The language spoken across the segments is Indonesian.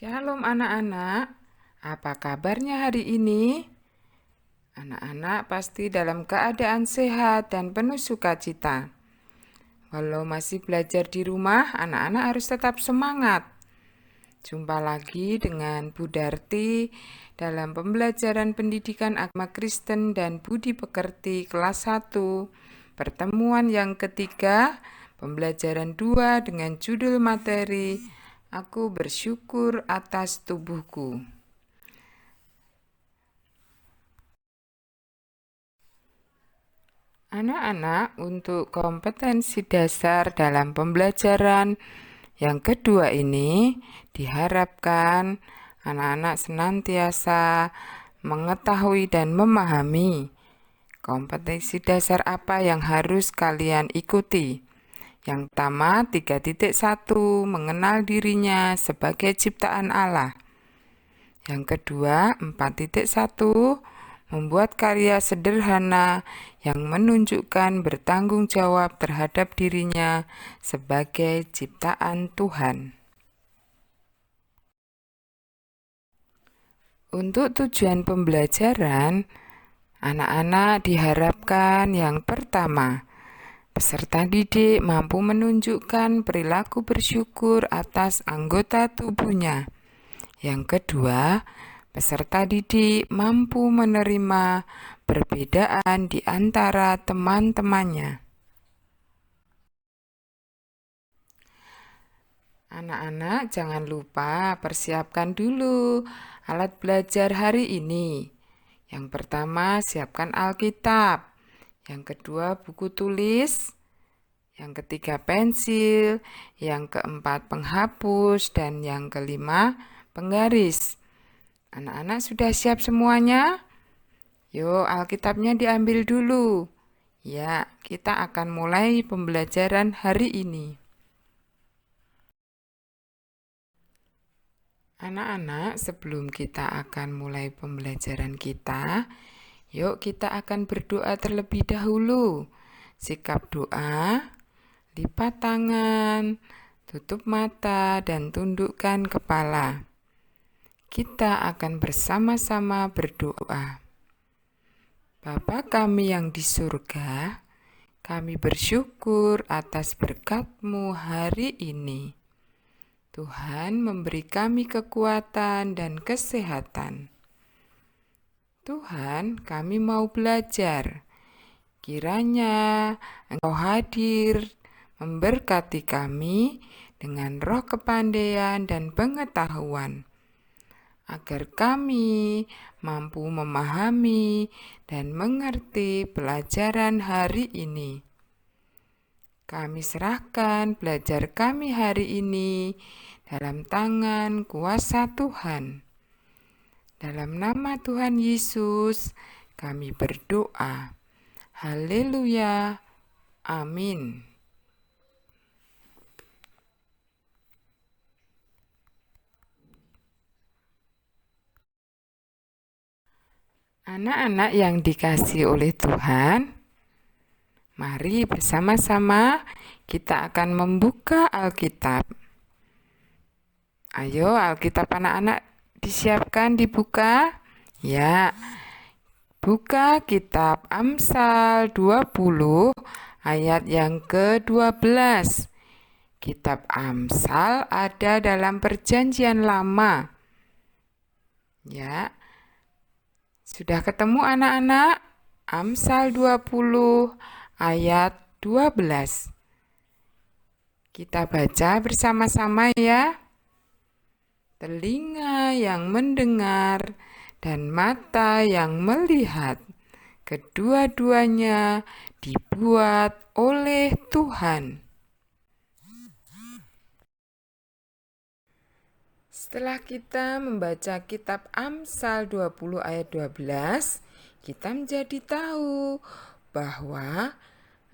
Shalom anak-anak, apa kabarnya hari ini? Anak-anak pasti dalam keadaan sehat dan penuh sukacita. Walau masih belajar di rumah, anak-anak harus tetap semangat. Jumpa lagi dengan Bu Darti dalam pembelajaran pendidikan agama Kristen dan Budi Pekerti kelas 1, pertemuan yang ketiga, pembelajaran 2 dengan judul materi Aku bersyukur atas tubuhku. Anak-anak, untuk kompetensi dasar dalam pembelajaran yang kedua ini diharapkan anak-anak senantiasa mengetahui dan memahami kompetensi dasar apa yang harus kalian ikuti. Yang pertama, 3.1 mengenal dirinya sebagai ciptaan Allah. Yang kedua, 4.1 membuat karya sederhana yang menunjukkan bertanggung jawab terhadap dirinya sebagai ciptaan Tuhan. Untuk tujuan pembelajaran, anak-anak diharapkan yang pertama, peserta didik mampu menunjukkan perilaku bersyukur atas anggota tubuhnya. Yang kedua, peserta didik mampu menerima perbedaan di antara teman-temannya. Anak-anak, jangan lupa persiapkan dulu alat belajar hari ini. Yang pertama, siapkan Alkitab. Yang kedua, buku tulis. Yang ketiga, pensil. Yang keempat, penghapus. Dan yang kelima, penggaris. Anak-anak sudah siap semuanya? Yuk, Alkitabnya diambil dulu. Ya, kita akan mulai pembelajaran hari ini. Anak-anak, sebelum kita akan mulai pembelajaran kita, yuk kita akan berdoa terlebih dahulu. Sikap doa, lipat tangan, tutup mata, dan tundukkan kepala. Kita akan bersama-sama berdoa. Bapa kami yang di surga, kami bersyukur atas berkat-Mu hari ini. Tuhan memberi kami kekuatan dan kesehatan. Tuhan, kami mau belajar. Kiranya Engkau hadir memberkati kami dengan roh kepandaian dan pengetahuan, agar kami mampu memahami dan mengerti pelajaran hari ini. Kami serahkan belajar kami hari ini dalam tangan kuasa Tuhan. Dalam nama Tuhan Yesus, kami berdoa. Haleluya. Amin. Anak-anak yang dikasihi oleh Tuhan, mari bersama-sama kita akan membuka Alkitab. Ayo, Alkitab anak-anak disiapkan, dibuka. Ya, buka kitab Amsal 20 ayat yang ke-12. Kitab Amsal ada dalam Perjanjian Lama. Ya, sudah ketemu anak-anak? Amsal 20 ayat 12. Kita baca bersama-sama ya. Telinga yang mendengar dan mata yang melihat, kedua-duanya dibuat oleh Tuhan. Setelah kita membaca kitab Amsal 20 ayat 12, kita menjadi tahu bahwa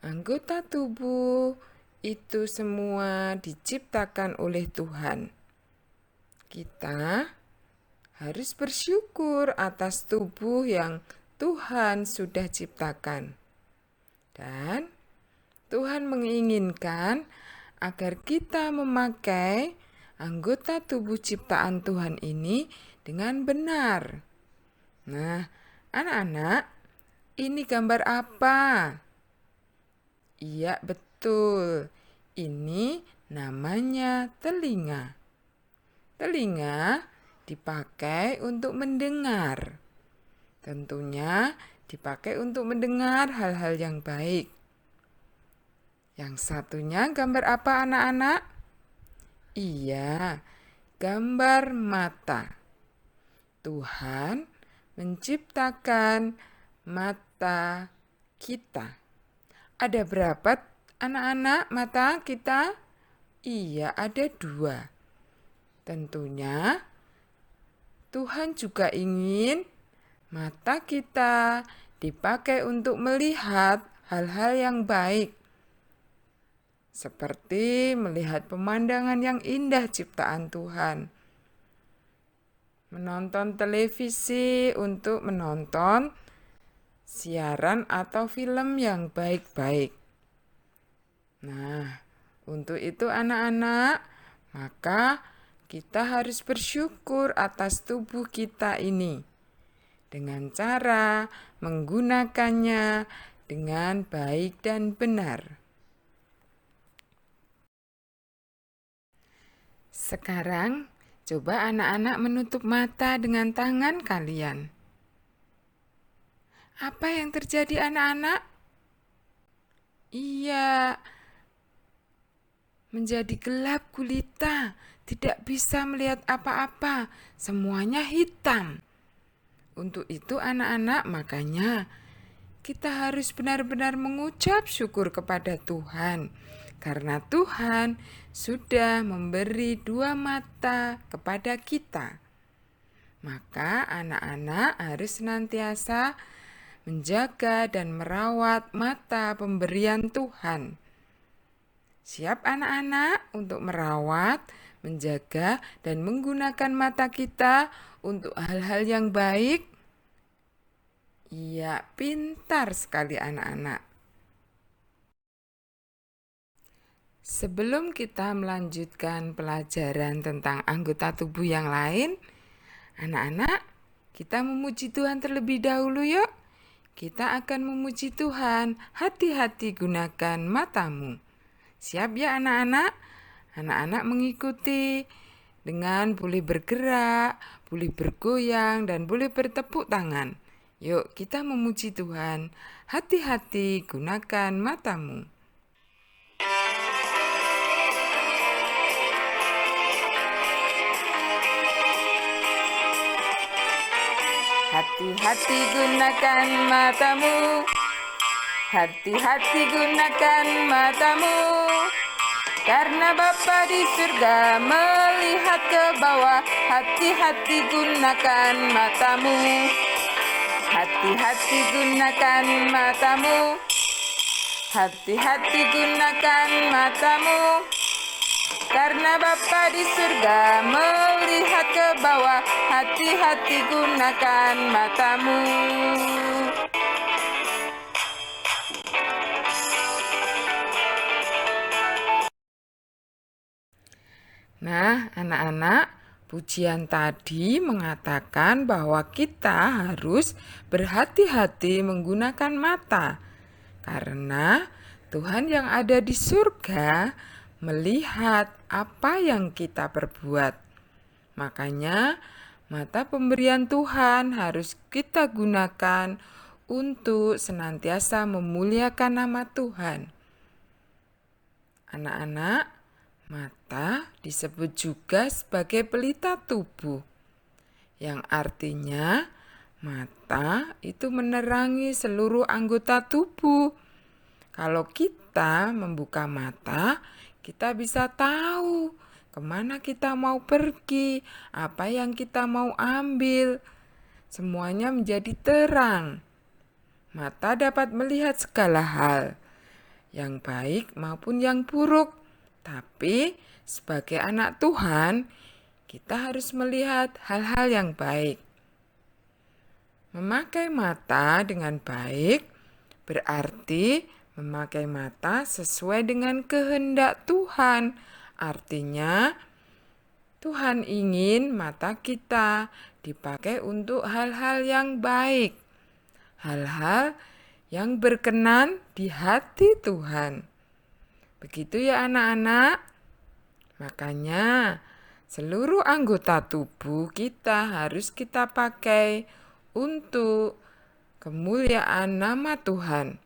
anggota tubuh itu semua diciptakan oleh Tuhan. Kita harus bersyukur atas tubuh yang Tuhan sudah ciptakan. Dan Tuhan menginginkan agar kita memakai anggota tubuh ciptaan Tuhan ini dengan benar. Nah, anak-anak, ini gambar apa? Iya, betul. Ini namanya telinga. Telinga dipakai untuk mendengar. Tentunya dipakai untuk mendengar hal-hal yang baik. Yang satunya gambar apa anak-anak? Iya, gambar mata. Tuhan menciptakan mata kita. Ada berapa anak-anak mata kita? Iya, ada 2. Tentunya Tuhan juga ingin mata kita dipakai untuk melihat hal-hal yang baik, seperti melihat pemandangan yang indah ciptaan Tuhan, menonton televisi untuk menonton siaran atau film yang baik-baik. Nah, untuk itu anak-anak, maka kita harus bersyukur atas tubuh kita ini dengan cara menggunakannya dengan baik dan benar. Sekarang, coba anak-anak menutup mata dengan tangan kalian. Apa yang terjadi anak-anak? Iya, menjadi gelap gulita, tidak bisa melihat apa-apa, semuanya hitam. Untuk itu anak-anak, makanya kita harus benar-benar mengucap syukur kepada Tuhan, karena Tuhan sudah memberi 2 mata kepada kita. Maka anak-anak harus senantiasa menjaga dan merawat mata pemberian Tuhan. Siap anak-anak untuk merawat, menjaga, dan menggunakan mata kita untuk hal-hal yang baik? Iya, pintar sekali anak-anak. Sebelum kita melanjutkan pelajaran tentang anggota tubuh yang lain, anak-anak, kita memuji Tuhan terlebih dahulu yuk. Kita akan memuji Tuhan, hati-hati gunakan matamu. Siap ya anak-anak? Anak-anak mengikuti dengan boleh bergerak, boleh bergoyang, dan boleh bertepuk tangan. Yuk kita memuji Tuhan, hati-hati gunakan matamu. Hati-hati gunakan matamu. Hati-hati gunakan matamu. Karena Bapa di surga melihat ke bawah. Hati-hati gunakan matamu. Hati-hati gunakan matamu. Hati-hati gunakan matamu. Karena Bapa di surga melihat ke bawah. Hati-hati gunakan matamu. Nah, anak-anak, pujian tadi mengatakan bahwa kita harus berhati-hati menggunakan mata. Karena Tuhan yang ada di surga melihat apa yang kita perbuat. Makanya mata pemberian Tuhan harus kita gunakan untuk senantiasa memuliakan nama Tuhan. Anak-anak, mata disebut juga sebagai pelita tubuh, yang artinya mata itu menerangi seluruh anggota tubuh. Kalau kita membuka mata, kita bisa tahu kemana kita mau pergi, apa yang kita mau ambil. Semuanya menjadi terang. Mata dapat melihat segala hal, yang baik maupun yang buruk. Tapi sebagai anak Tuhan, kita harus melihat hal-hal yang baik. Memakai mata dengan baik berarti memakai mata sesuai dengan kehendak Tuhan. Artinya, Tuhan ingin mata kita dipakai untuk hal-hal yang baik, hal-hal yang berkenan di hati Tuhan. Begitu ya anak-anak. Makanya seluruh anggota tubuh kita harus kita pakai untuk kemuliaan nama Tuhan.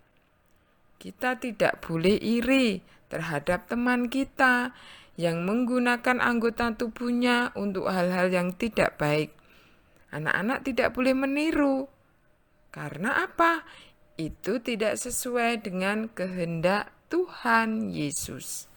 Kita tidak boleh iri terhadap teman kita yang menggunakan anggota tubuhnya untuk hal-hal yang tidak baik. Anak-anak tidak boleh meniru. Karena apa? Itu tidak sesuai dengan kehendak Tuhan Yesus.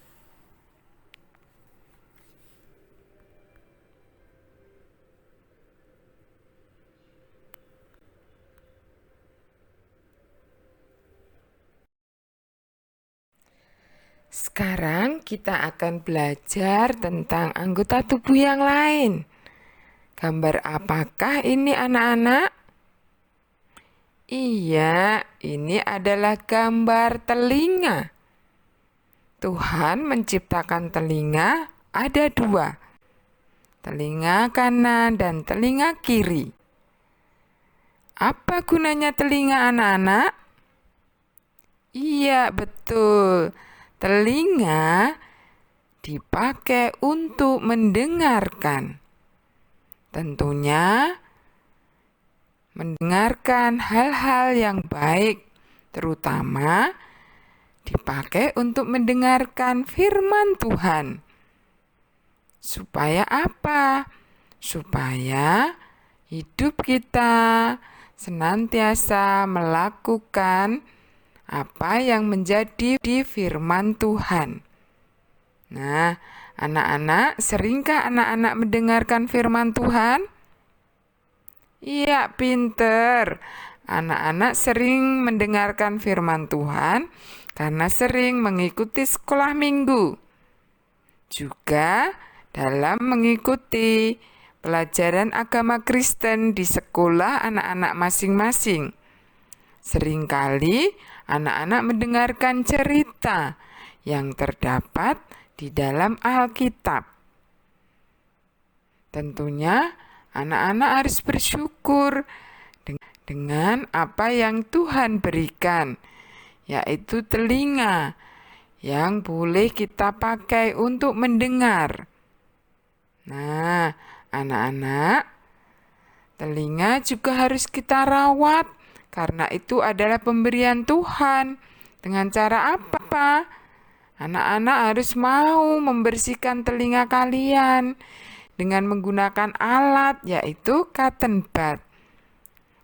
Sekarang kita akan belajar tentang anggota tubuh yang lain. Gambar apakah ini anak-anak? Iya, ini adalah gambar telinga. Tuhan menciptakan telinga ada dua, telinga kanan dan telinga kiri. Apa gunanya telinga anak-anak? Iya, betul. Telinga dipakai untuk mendengarkan. Tentunya mendengarkan hal-hal yang baik, terutama dipakai untuk mendengarkan firman Tuhan. Supaya apa? Supaya hidup kita senantiasa melakukan apa yang menjadi di firman Tuhan. Nah, anak-anak, seringkah anak-anak mendengarkan firman Tuhan? Iya, pinter. Anak-anak sering mendengarkan firman Tuhan karena sering mengikuti sekolah minggu. Juga dalam mengikuti pelajaran agama Kristen di sekolah anak-anak masing-masing. Seringkali anak-anak mendengarkan cerita yang terdapat di dalam Alkitab. Tentunya anak-anak harus bersyukur dengan apa yang Tuhan berikan, yaitu telinga yang boleh kita pakai untuk mendengar. Nah, anak-anak, telinga juga harus kita rawat karena itu adalah pemberian Tuhan. Dengan cara apa? Anak-anak harus mau membersihkan telinga kalian dengan menggunakan alat yaitu cotton bud.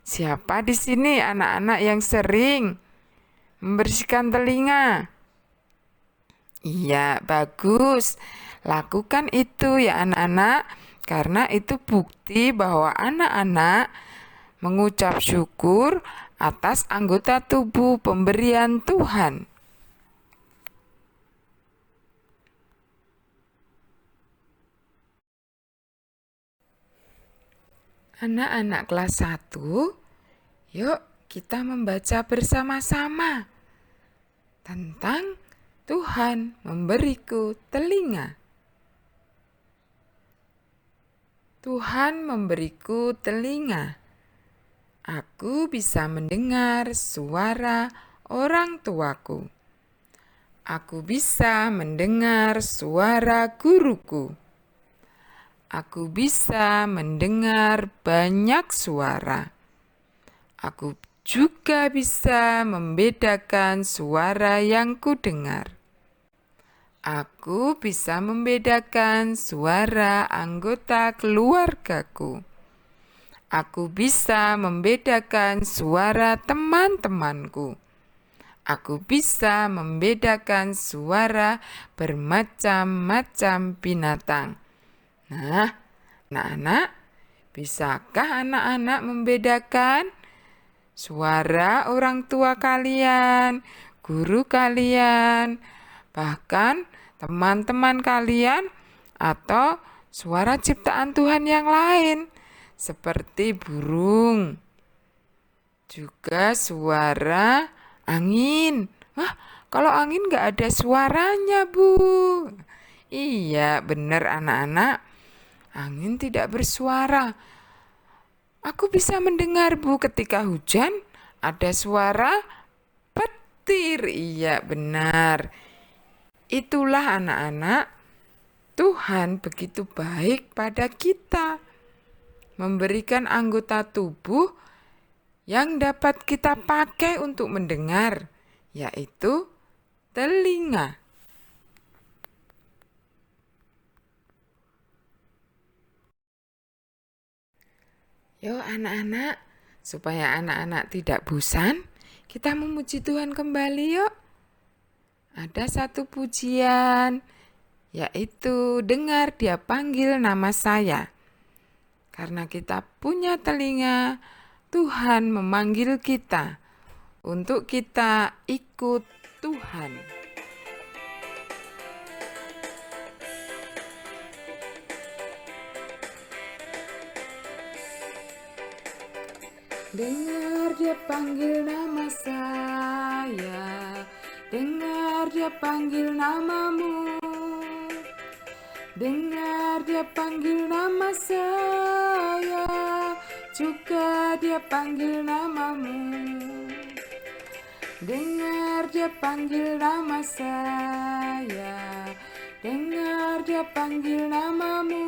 Siapa di sini anak-anak yang sering membersihkan telinga? Iya, bagus. Lakukan itu ya anak-anak, karena itu bukti bahwa anak-anak mengucap syukur atas anggota tubuh pemberian Tuhan. Anak-anak kelas 1, yuk kita membaca bersama-sama tentang Tuhan memberiku telinga. Tuhan memberiku telinga. Aku bisa mendengar suara orang tuaku. Aku bisa mendengar suara guruku. Aku bisa mendengar banyak suara. Aku juga bisa membedakan suara yang kudengar. Aku bisa membedakan suara anggota keluargaku. Aku bisa membedakan suara teman-temanku. Aku bisa membedakan suara bermacam-macam binatang. Nah, anak-anak, bisakah anak-anak membedakan suara orang tua kalian, guru kalian, bahkan teman-teman kalian, atau suara ciptaan Tuhan yang lain, seperti burung, juga suara angin. Wah, kalau angin nggak ada suaranya, Bu. Iya, benar anak-anak. Angin tidak bersuara. Aku bisa mendengar, Bu, ketika hujan ada suara petir. Iya, benar. Itulah anak-anak, Tuhan begitu baik pada kita, memberikan anggota tubuh yang dapat kita pakai untuk mendengar, yaitu telinga. Yuk anak-anak, supaya anak-anak tidak bosan, kita memuji Tuhan kembali yuk. Ada satu pujian, yaitu dengar Dia panggil nama saya. Karena kita punya telinga, Tuhan memanggil kita untuk kita ikut Tuhan. Dengar Dia panggil nama saya, dengar Dia panggil namamu. Dengar Dia panggil nama saya, juga Dia panggil namamu. Dengar Dia panggil nama saya, dengar Dia panggil namamu.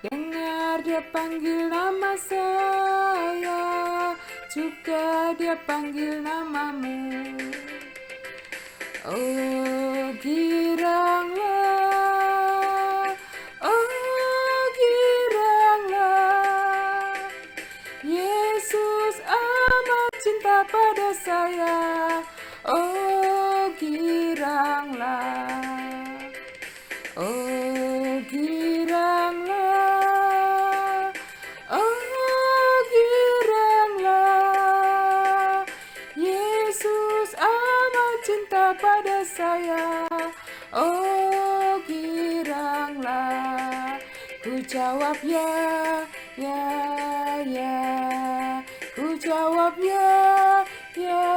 Dengar Dia panggil nama saya, juga Dia panggil namamu. Oh giranglah, oh giranglah, Yesus amat cinta pada saya. Oh giranglah, oh giranglah, oh giranglah, Yesus amat cinta pada saya. Oh giranglah, ku jawab ya, ya, ya, ku jawab ya, ya,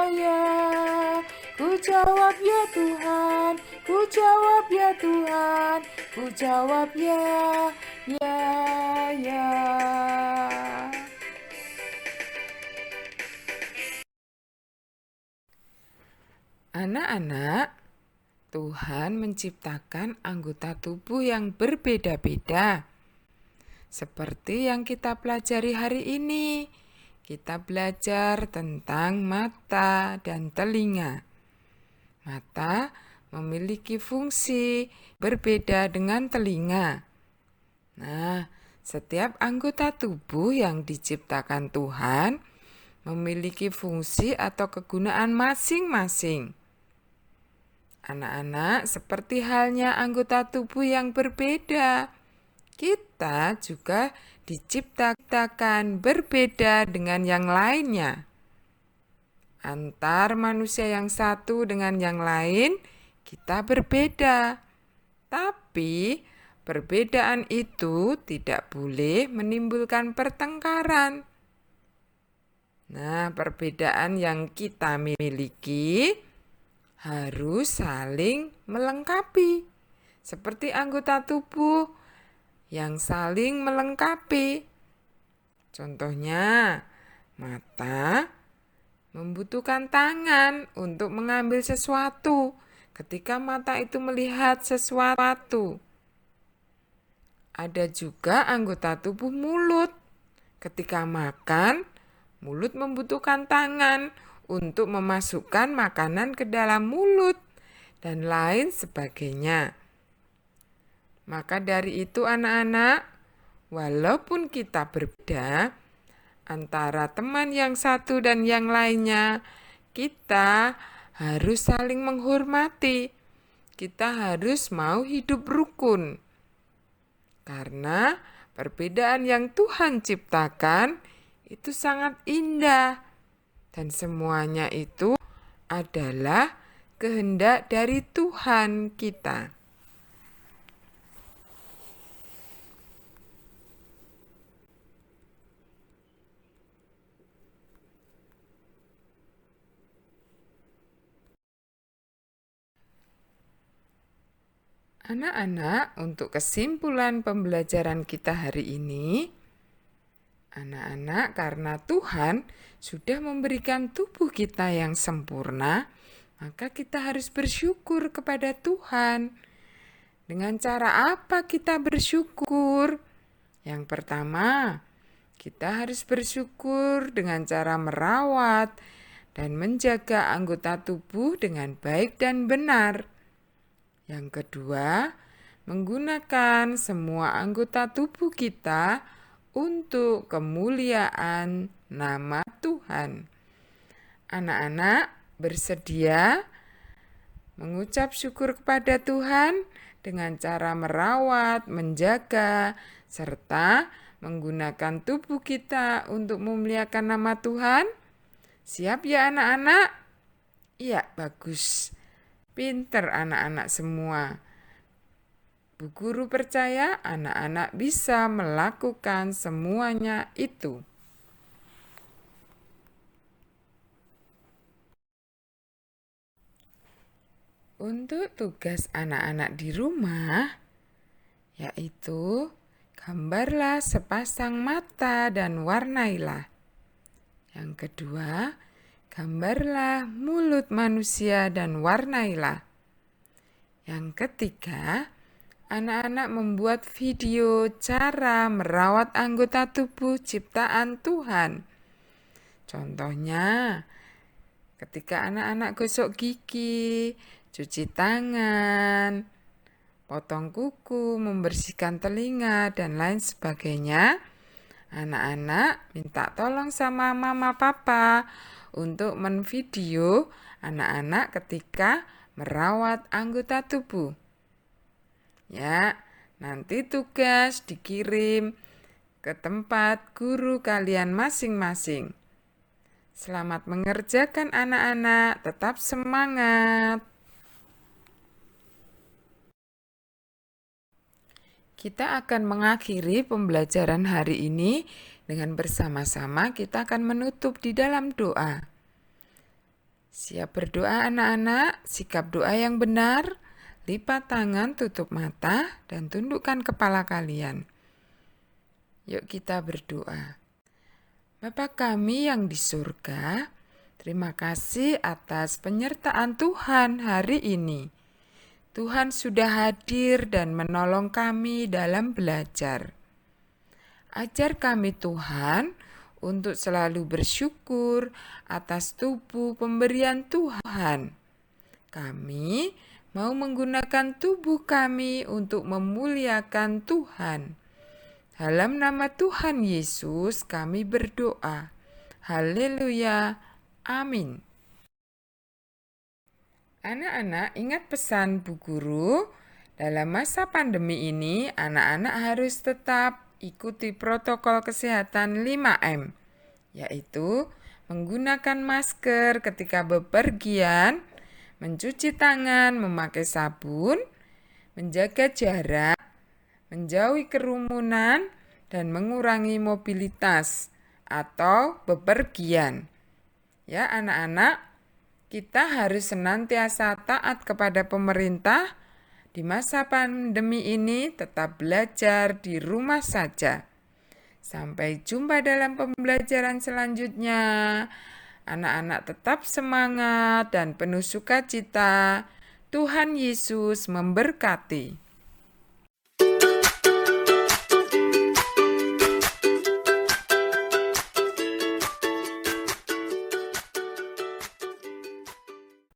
ya, ku jawab ya Tuhan, ku jawab ya Tuhan, ku jawab ya, ya, ya. Anak-anak, Tuhan menciptakan anggota tubuh yang berbeda-beda. Seperti yang kita pelajari hari ini, kita belajar tentang mata dan telinga. Mata memiliki fungsi berbeda dengan telinga. Nah, setiap anggota tubuh yang diciptakan Tuhan memiliki fungsi atau kegunaan masing-masing. Anak-anak, seperti halnya anggota tubuh yang berbeda, kita juga diciptakan berbeda dengan yang lainnya. Antar manusia yang satu dengan yang lain, kita berbeda. Tapi perbedaan itu tidak boleh menimbulkan pertengkaran. Nah, perbedaan yang kita miliki harus saling melengkapi, seperti anggota tubuh yang saling melengkapi. Contohnya, mata membutuhkan tangan untuk mengambil sesuatu ketika mata itu melihat sesuatu. Ada juga anggota tubuh mulut. Ketika makan, mulut membutuhkan tangan untuk memasukkan makanan ke dalam mulut, dan lain sebagainya. Maka dari itu anak-anak, walaupun kita berbeda antara teman yang satu dan yang lainnya, kita harus saling menghormati. Kita harus mau hidup rukun. Karena perbedaan yang Tuhan ciptakan itu sangat indah. Dan semuanya itu adalah kehendak dari Tuhan kita. Anak-anak, untuk kesimpulan pembelajaran kita hari ini, anak-anak, karena Tuhan sudah memberikan tubuh kita yang sempurna, maka kita harus bersyukur kepada Tuhan. Dengan cara apa kita bersyukur? Yang pertama, kita harus bersyukur dengan cara merawat dan menjaga anggota tubuh dengan baik dan benar. Yang kedua, menggunakan semua anggota tubuh kita untuk kemuliaan nama Tuhan. Anak-anak bersedia mengucap syukur kepada Tuhan dengan cara merawat, menjaga, serta menggunakan tubuh kita untuk memuliakan nama Tuhan? Siap ya anak-anak? Iya, bagus. Pinter anak-anak semua. Bu guru percaya anak-anak bisa melakukan semuanya itu. Untuk tugas anak-anak di rumah, yaitu gambarlah sepasang mata dan warnailah. Yang kedua, gambarlah mulut manusia dan warnailah. Yang ketiga, anak-anak membuat video cara merawat anggota tubuh ciptaan Tuhan. Contohnya, ketika anak-anak gosok gigi, cuci tangan, potong kuku, membersihkan telinga, dan lain sebagainya, anak-anak minta tolong sama mama papa untuk menvideo anak-anak ketika merawat anggota tubuh. Ya, nanti tugas dikirim ke tempat guru kalian masing-masing. Selamat mengerjakan anak-anak, tetap semangat. Kita akan mengakhiri pembelajaran hari ini dengan bersama-sama kita akan menutup di dalam doa. Siap berdoa anak-anak, sikap doa yang benar, lipat tangan, tutup mata, dan tundukkan kepala kalian. Yuk kita berdoa. Bapa kami yang di surga, terima kasih atas penyertaan Tuhan hari ini. Tuhan sudah hadir dan menolong kami dalam belajar. Ajar kami Tuhan untuk selalu bersyukur atas tubuh pemberian Tuhan. Kami mau menggunakan tubuh kami untuk memuliakan Tuhan. Dalam nama Tuhan Yesus kami berdoa. Haleluya. Amin. Anak-anak, ingat pesan Bu Guru, dalam masa pandemi ini anak-anak harus tetap ikuti protokol kesehatan 5M, yaitu menggunakan masker ketika bepergian, mencuci tangan, memakai sabun, menjaga jarak, menjauhi kerumunan, dan mengurangi mobilitas atau bepergian. Ya anak-anak, kita harus senantiasa taat kepada pemerintah. Di masa pandemi ini tetap belajar di rumah saja. Sampai jumpa dalam pembelajaran selanjutnya. Anak-anak tetap semangat dan penuh sukacita. Tuhan Yesus memberkati.